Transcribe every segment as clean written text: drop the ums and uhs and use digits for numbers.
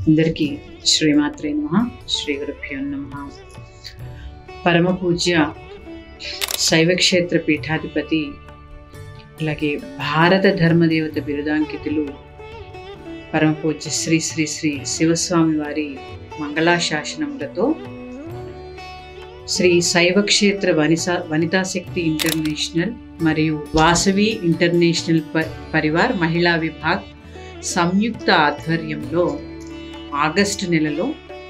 అందరికీ శ్రీమాత్రే నమః. శ్రీ గురుభ్యో నమః. పరమ పూజ్య శైవక్షేత్ర పీఠాధిపతి అలాగే భారత ధర్మదేవత బిరుదాంకితులు పరమ పూజ్య శ్రీ శ్రీ శ్రీ శివస్వామి వారి మంగళాశాసనములతో శ్రీ శైవక్షేత్ర వనితాశక్తి ఇంటర్నేషనల్ మరియు వాసవి ఇంటర్నేషనల్ పరివార్ మహిళా విభాగ్ సంయుక్త ఆధ్వర్యంలో ఆగస్టు నెలలో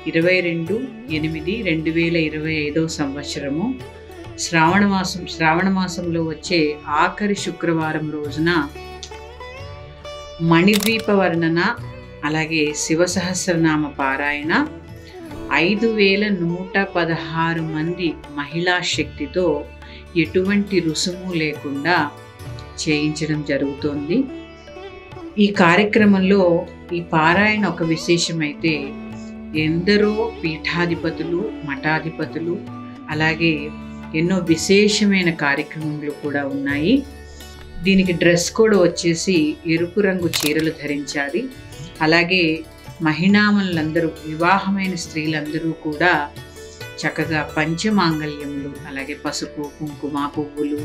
22/8/2025 సంవత్సరము శ్రావణ మాసంలో వచ్చే ఆఖరి శుక్రవారం రోజున మణిద్వీప వర్ణన అలాగే శివ సహస్రనామ పారాయణ 5116 మంది మహిళా శక్తితో ఎటువంటి రుసుము లేకుండా చేయించడం జరుగుతోంది. ఈ కార్యక్రమంలో ఈ పారాయణ ఒక విశేషమైతే ఎందరో పీఠాధిపతులు మఠాధిపతులు అలాగే ఎన్నో విశేషమైన కార్యక్రమాలు కూడా ఉన్నాయి. దీనికి డ్రెస్ కోడ్ వచ్చేసి ఎరుపు రంగు చీరలు ధరించాలి. అలాగే మహిళామణులందరూ వివాహమైన స్త్రీలందరూ కూడా చక్కగా పంచమాంగళ్యములు అలాగే పసుపు కుంకుమ పువ్వులు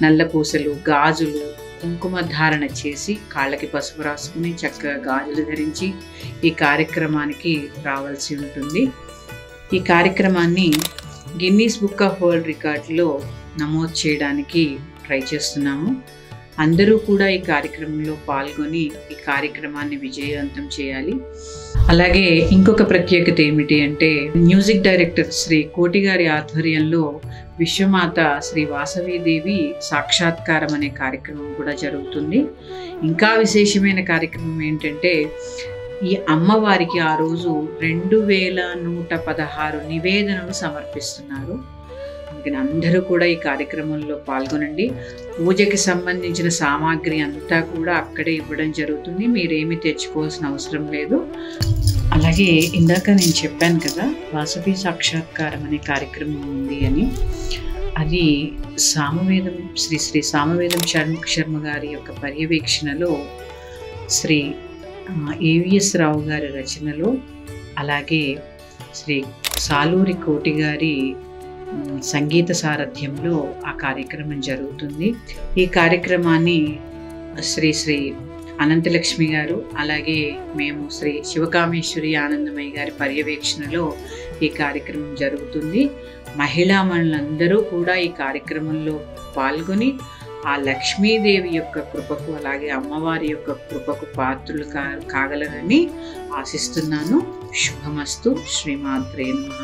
నల్ల పూసలు గాజులు కుంకుమ ధారణ చేసి కాళ్ళకి పసుపు రాసుకుని చక్కగా గాజులు ధరించి ఈ కార్యక్రమానికి రావాల్సి ఉంటుంది. ఈ కార్యక్రమాన్ని గిన్నీస్ బుక్ ఆఫ్ వరల్డ్ రికార్డులో నమోదు చేయడానికి ట్రై చేస్తున్నాము. అందరూ కూడా ఈ కార్యక్రమంలో పాల్గొని ఈ కార్యక్రమాన్ని విజయవంతం చేయాలి. అలాగే ఇంకొక ప్రత్యేకత ఏమిటి అంటే మ్యూజిక్ డైరెక్టర్ శ్రీ కోటి గారి ఆధ్వర్యంలో విశ్వమాత శ్రీ వాసవీదేవి సాక్షాత్కారం అనే కార్యక్రమం కూడా జరుగుతుంది. ఇంకా విశేషమైన కార్యక్రమం ఏంటంటే ఈ అమ్మవారికి ఆ రోజు 2116 నివేదనలు సమర్పిస్తున్నారు. అందుకని అందరూ కూడా ఈ కార్యక్రమంలో పాల్గొనండి. పూజకి సంబంధించిన సామాగ్రి అంతా కూడా అక్కడే ఇవ్వడం జరుగుతుంది. మీరేమీ తెచ్చుకోవాల్సిన అవసరం లేదు. అలాగే ఇందాక నేను చెప్పాను కదా వాసవి సాక్షాత్కారం అనే కార్యక్రమం ఉంది అని. అది సామవేదం శ్రీ శ్రీ సామవేదం శర్మ గారి యొక్క పర్యవేక్షణలో శ్రీ ఏవిఎస్ రావు గారి రచనలో అలాగే శ్రీ సాలూరి కోటి గారి సంగీత సారథ్యంలో ఆ కార్యక్రమం జరుగుతుంది. ఈ కార్యక్రమాన్ని శ్రీ శ్రీ అనంతలక్ష్మి గారు అలాగే మేము శ్రీ శివకామేశ్వరి ఆనందమయ్య గారి పర్యవేక్షణలో ఈ కార్యక్రమం జరుగుతుంది. మహిళామణులందరూ కూడా ఈ కార్యక్రమంలో పాల్గొని ఆ లక్ష్మీదేవి యొక్క కృపకు అలాగే అమ్మవారి యొక్క కృపకు పాత్రులు కాగలరని ఆశిస్తున్నాను. శుభమస్తు. శ్రీమాత్రే నమః.